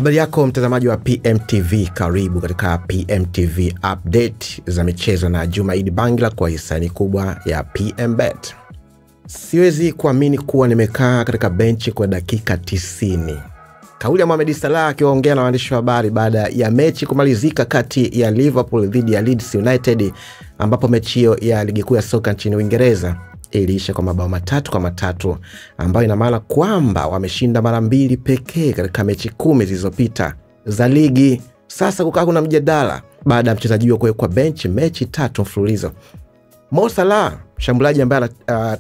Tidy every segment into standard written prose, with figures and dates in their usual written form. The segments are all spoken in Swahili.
Habari yako mtazamaji wa PMTV, karibu katika PMTV update za michezo na Jumaidi Bangla kwa hisani kubwa ya PMBet. Siwezi kuamini kuwa nimekaa katika benchi kwa dakika 90. Kauli ya Mohamed Salah akiongea na waandishi wa habari baada ya mechi kumalizika kati ya Liverpool dhidi ya Leeds United, ambapo mechi hiyo ya ligi kuu ya soka nchini Uingereza iliisha kwa mabao 3-3, ambayo ina maana kwamba wameshinda mara 2 pekee katika mechi 10 zilizopita za ligi. Sasa kukaa kuna mjadala baada ya mchezaji huyo kuwekwa benchi mechi 3 mfululizo. Mo Salah, mshambuliaji ambaye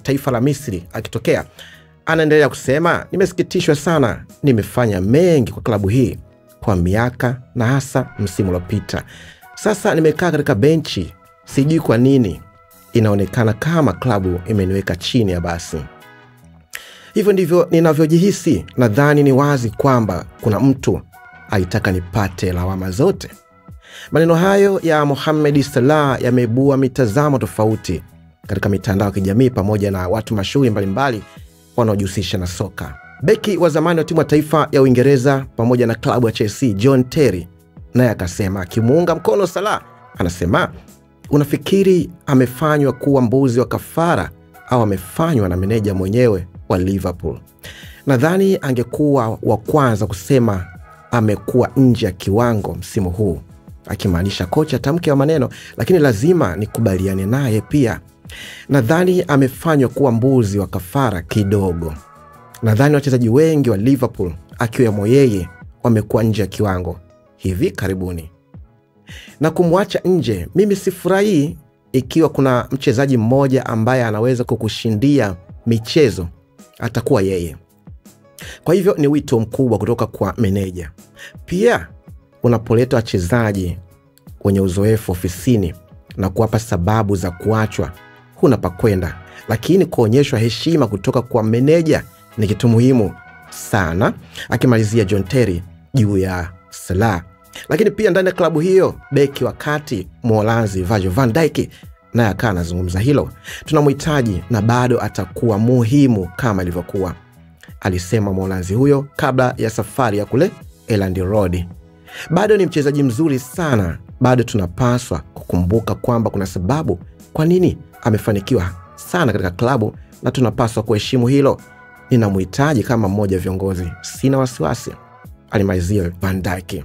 taifa la Misri akitokea, anaendelea kusema, nimesikitishwa sana, nimefanya mengi kwa klabu hii kwa miaka na hasa msimu uliopita. Sasa nimekaa katika benchi, sijui kwa nini. Inaonekana kama klabu imeniweka chini ya basi. Hivyo ndivyo ninavyojihisi. Nadhani ni wazi kwamba kuna mtu alitaka nipate lawama zote. Maneno hayo ya Mohamed Salah yameibua mitazamo tofauti katika mitandao ya kijamii pamoja na watu mashuhuri mbalimbali wanaojihusisha na soka. Beki wa zamani wa timu ya taifa ya Uingereza pamoja na klabu ya Chelsea, John Terry, naye akasema akimuunga mkono Salah, anasema, unafikiri amefanywa kuwa mbuzi wa kafara au amefanywa na meneja mwenyewe wa Liverpool? Nadhani angekuwa wa kwanza kusema amekuwa nje ya kiwango msimu huu, akimaanisha kocha tamke wa maneno, lakini lazima nikubaliane naye pia. Nadhani amefanywa kuwa mbuzi wa kafara kidogo. Nadhani wachezaji wengi wa Liverpool akiwemo yeye wamekuwa nje ya kiwango hivi karibuni, na kumwacha nje mimi sifurahi. Ikiwa kuna mchezaji mmoja ambaye anaweza kukushindia michezo, atakuwa yeye. Kwa hivyo ni wito mkubwa kutoka kwa meneja. Pia unapoleta wachezaji wenye uzoefu ofisini na kuwapa sababu za kuachwa, huna pa kwenda, lakini kuonyeshwa heshima kutoka kwa meneja ni kitu muhimu sana, akimalizia John Terry juu ya Salah. Lakini pia ndani ya klabu hiyo, beki wakati Mholanzi Virgil van Dijk naye akawa anazungumza hilo. Tunamhitaji na bado atakuwa muhimu kama ilivyokuwa, alisema Mholanzi huyo kabla ya safari ya kule Elland Road. Bado ni mchezaji mzuri sana, bado tunapaswa kukumbuka kwamba kuna sababu kwa nini amefanikiwa sana katika klabu na tunapaswa kuheshimu hilo. Ninamhitaji kama mmoja wa viongozi, sina wasiwasi, alimalizia Van Dijk.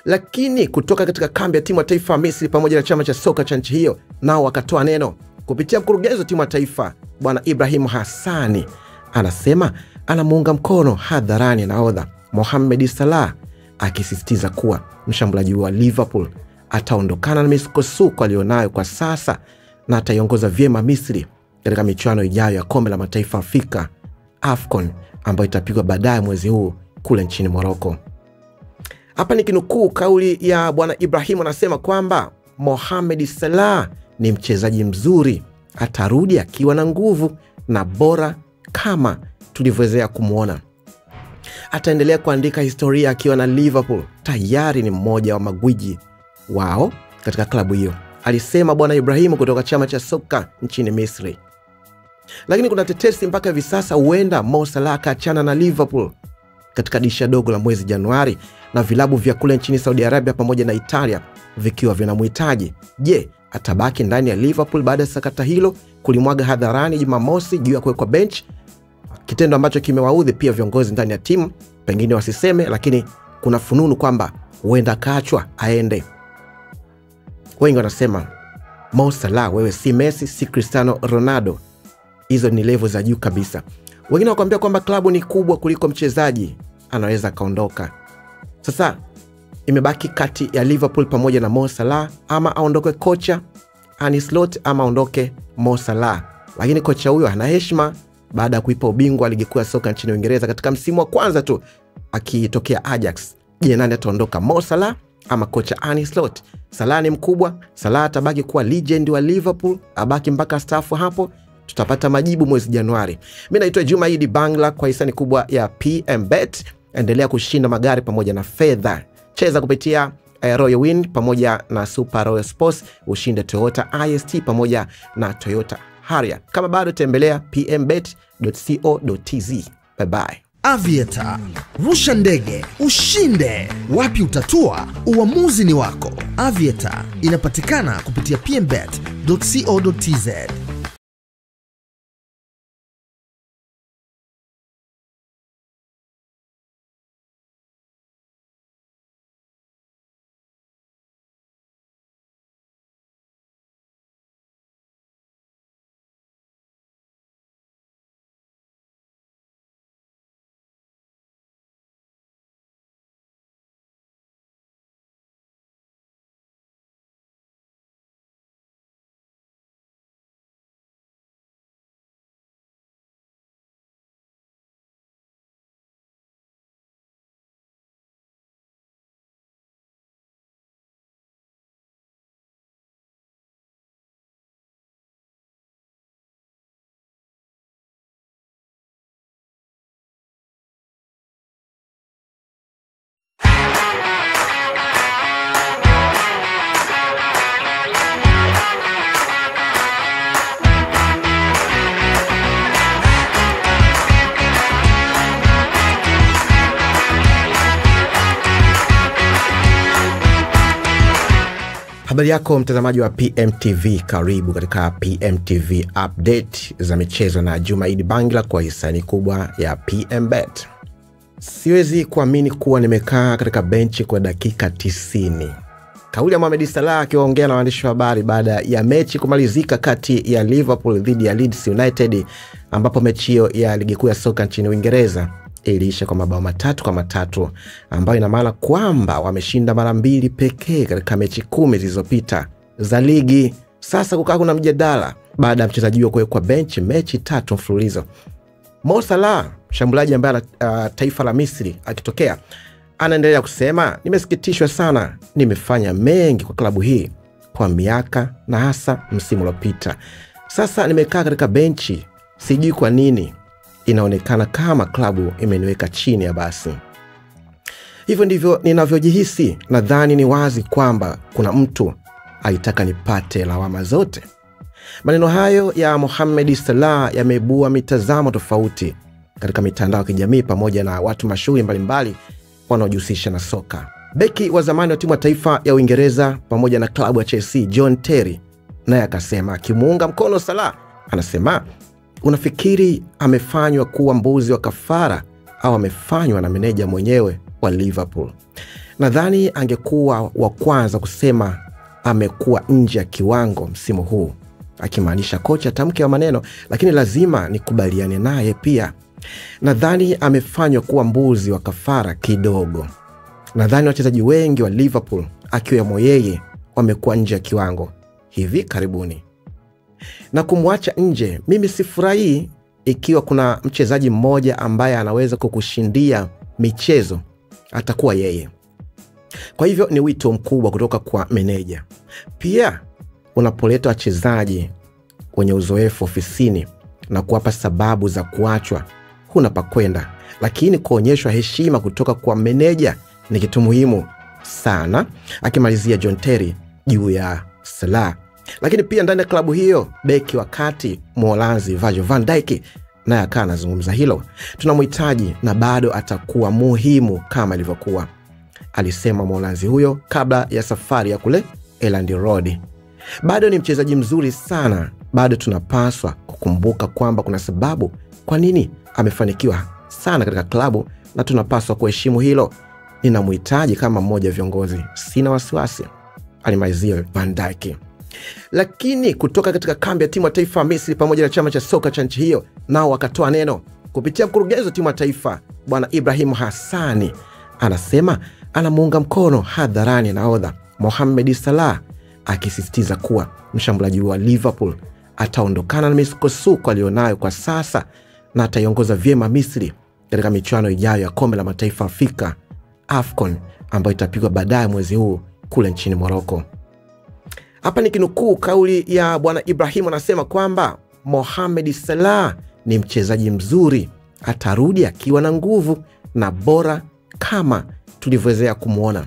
Lakini kutoka katika kambi ya timu ya taifa ya Misri pamoja na chama cha soka cha nchi hiyo, nao wakatoa neno kupitia mkurugenzi wa timu ya taifa Bwana Ibrahim Hassani. Anasema anamuunga mkono hadharani nahodha Mohamed Salah, akisisitiza kuwa mshambuliaji wa Liverpool ataondokana na misukosuko alionayo kwa sasa na ataiongoza vyema Misri katika michuano ijayo ya kombe la mataifa Afrika AFCON, ambayo itapigwa baadaye mwezi huu kule nchini Morocco. Hapa ni kinukuu kauli ya Bwana Ibrahim, anasema kwamba Mohamed Salah ni mchezaji mzuri, atarudi akiwa na nguvu na bora kama tulivyozoea kumuona. Ataendelea kuandika historia akiwa na Liverpool, tayari ni mmoja wa magwiji wao katika klabu hiyo, alisema Bwana Ibrahim kutoka chama cha soka nchini Misri. Lakini kuna tetesi mpaka hivi sasa huenda Mo Salah akaachana na Liverpool katika dirisha dogo la mwezi Januari, na vilabu vya kule nchini Saudi Arabia pamoja na Italia vikiwa vinamhitaji. Je, atabaki ndani ya Liverpool baada ya sakata hilo kulimwaga hadharani Jumamosi juu ya kuwekwa bench, kitendo ambacho kimewaudhi pia viongozi ndani ya timu? Pengine wasiseme, lakini kuna fununu kwamba huenda akaachwa aende. Wengi wanasema, Mo Salah, wewe si Messi, si Cristiano Ronaldo, hizo ni level za juu kabisa. Wengine wakwambia kwamba klabu ni kubwa kuliko mchezaji, anaweza kaondoka. Sasa imebaki kati ya Liverpool pamoja na Mo Salah, ama aondoke kocha Arne Slot ama aondoke Mo Salah. Lakini kocha huyo ana heshima baada ya kuipa ubingwa ligi kuu ya soka nchini Uingereza katika msimu wa kwanza tu akitokea Ajax. Je, nani ataondoka, Mo Salah ama kocha Arne Slot? Salah ni mkubwa, Salah atabaki kuwa legend wa Liverpool, abaki mpaka staafu hapo? Tutapata majibu mwezi Januari. Mimi naitwa Jumaidi Bangla kwa hisani kubwa ya PMBet. Endelea kushinda magari pamoja na fedha. Cheza kupitia Royal Win pamoja na Super Royal Sports, ushinde Toyota IST pamoja na Toyota Harrier. Kama bado, tembelea pmbet.co.tz. Bye bye. Aviator. Rusha ndege, ushinde. Wapi utatua? Uamuzi ni wako. Aviator inapatikana kupitia pmbet.co.tz. Habari yako mtazamaji wa PMTV, karibu katika PMTV update za michezo na Juma Idi Bangila kwa hisani kubwa ya PMBet. Siwezi kuamini kuwa nimekaa katika benchi kwa dakika 90. Kauli ya Mohamed Salah akiongea na waandishi wa habari baada ya mechi kumalizika kati ya Liverpool dhidi ya Leeds United, ambapo mechi hiyo ya ligi kuu ya soka nchini Uingereza iliisha kwa mabao 3-3, ambayo ina maana kwamba wameshinda mara 2 pekee katika mechi 10 zilizopita za ligi. Sasa kukaa kuna mjadala baada ya mchezaji huyo kuwekwa benchi mechi 3 mfululizo. Mo Salah, mshambuliaji ambaye taifa la Misri akitokea, anaendelea kusema, nimesikitishwa sana, nimefanya mengi kwa klabu hii kwa miaka na hasa msimu uliopita. Sasa nimekaa katika benchi, sijui kwa nini. Inaonekana kama klabu imeniweka chini ya basi. Hivyo ndivyo ninavyojihisi. Nadhani ni wazi kwamba kuna mtu alitaka nipate lawama zote. Maneno hayo ya Mohamed Salah yameibua mitazamo tofauti katika mitandao ya kijamii pamoja na watu mashuhuri mbalimbali wanaojihusisha na soka. Beki wa zamani wa timu ya taifa ya Uingereza pamoja na klabu ya Chelsea, John Terry, naye akasema akimuunga mkono Salah, anasema, unafikiri amefanywa kuwa mbuzi wa kafara au amefanywa na meneja mwenyewe wa Liverpool? Nadhani angekuwa wa kwanza kusema amekuwa nje ya kiwango msimu huu, akimaanisha kocha tamke wa maneno, lakini lazima nikubaliane naye pia. Nadhani amefanywa kuwa mbuzi wa kafara kidogo. Nadhani wachezaji wengi wa Liverpool akiwemo yeye wamekuwa nje ya kiwango hivi karibuni. Na kumwacha nje, mimi sifurahi. Ikiwa kuna mchezaji mmoja ambaye anaweza kukushindia michezo, atakuwa yeye. Kwa hivyo ni wito mkubwa kutoka kwa meneja. Pia unapoleta wachezaji wenye uzoefu ofisini na kuwapa sababu za kuachwa, huna pa kwenda, lakini kuonyeshwa heshima kutoka kwa meneja ni kitu muhimu sana, akimalizia John Terry juu ya Salah. Lakini pia ndani ya klabu hiyo, beki wakati Mholanzi Virgil van Dijk naye akawa anazungumza hilo. Tunamhitaji na bado atakuwa muhimu kama ilivyokuwa, alisema Mholanzi huyo kabla ya safari ya kule Elland Road. Bado ni mchezaji mzuri sana, bado tunapaswa kukumbuka kwamba kuna sababu kwa nini amefanikiwa sana katika klabu na tunapaswa kuheshimu hilo. Ninamhitaji kama mmoja viongozi, sina wasiwasi, alimalizia Van Dijk. Lakini kutoka katika kambi ya timu ya taifa Misri pamoja na chama cha soka cha nchi hiyo, nao wakatoa neno kupitia mkurugenzi wa timu ya taifa Bwana Ibrahim Hassani. Anasema anamuunga mkono hadharani nahodha Mohamed Salah, akisisitiza kuwa mshambuliaji wa Liverpool ataondokana na misukosuko alionayo kwa sasa na ataiongoza vyema Misri katika michuano ijayo ya kombe la mataifa Afrika AFCON, ambayo itapigwa baadaye mwezi huu kule nchini Morocco. Hapa ni kinukuu kauli ya Bwana Ibrahim, anasema kwamba Mohamed Salah ni mchezaji mzuri, atarudi akiwa na nguvu na bora kama tulivyozoea kumuona.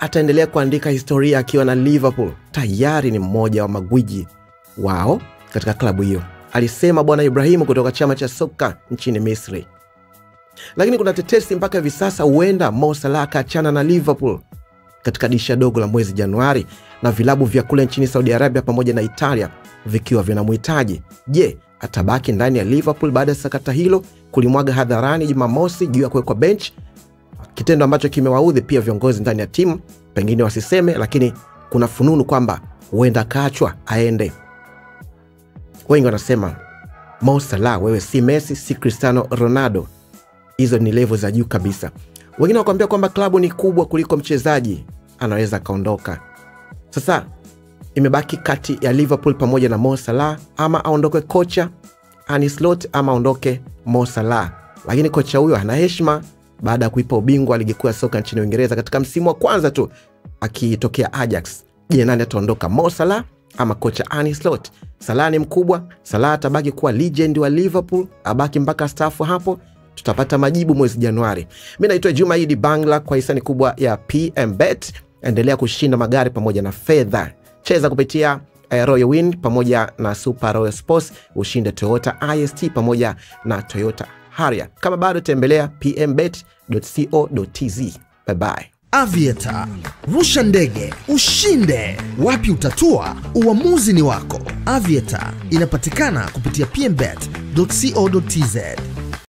Ataendelea kuandika historia akiwa na Liverpool, tayari ni mmoja wa magwiji wao katika klabu hiyo, alisema Bwana Ibrahim kutoka chama cha soka nchini Misri. Lakini kuna tetesi mpaka hivi sasa huenda Mo Salah akaachana na Liverpool katika dirisha dogo la mwezi Januari, na vilabu vya kule nchini Saudi Arabia pamoja na Italia vikiwa vinamhitaji. Je, atabaki ndani ya Liverpool baada ya sakata hilo kulimwaga hadharani Jumamosi juu ya kuwekwa bench, kitendo ambacho kimewaudhi pia viongozi ndani ya timu? Pengine wasiseme, lakini kuna fununu kwamba huenda kaachwa aende. Wengi wanasema, Mo Salah, wewe si Messi, si Cristiano Ronaldo. Hizo ni level za juu kabisa. Wengine wakwambia kwamba klabu ni kubwa kuliko mchezaji, anaweza kaondoka. Sasa imebaki kati ya Liverpool pamoja na Mo Salah, ama aondoke kocha Arne Slot ama aondoke Mo Salah. Lakini kocha huyo ana heshima baada ya kuipa ubingwa ligi kuu ya soka nchini Uingereza katika msimu wa kwanza tu akitokea Ajax. Je, nani ataondoka, Mo Salah ama kocha Arne Slot? Salah ni mkubwa, Salah atabaki kuwa legend wa Liverpool, abaki mpaka staafu hapo? Tutapata majibu mwezi Januari. Mimi naitwa Juma Idi Bangla kwa hisani kubwa ya PMBet. Endelea kushinda magari pamoja na fedha. Cheza kupitia Royal Win pamoja na Super Royal Sports, ushinde Toyota IST pamoja na Toyota Harrier. Kama bado, tembelea pmbet.co.tz. Bye bye. Aviator, rusha ndege, ushinde. Wapi utatua? Uamuzi ni wako. Aviator inapatikana kupitia pmbet.co.tz.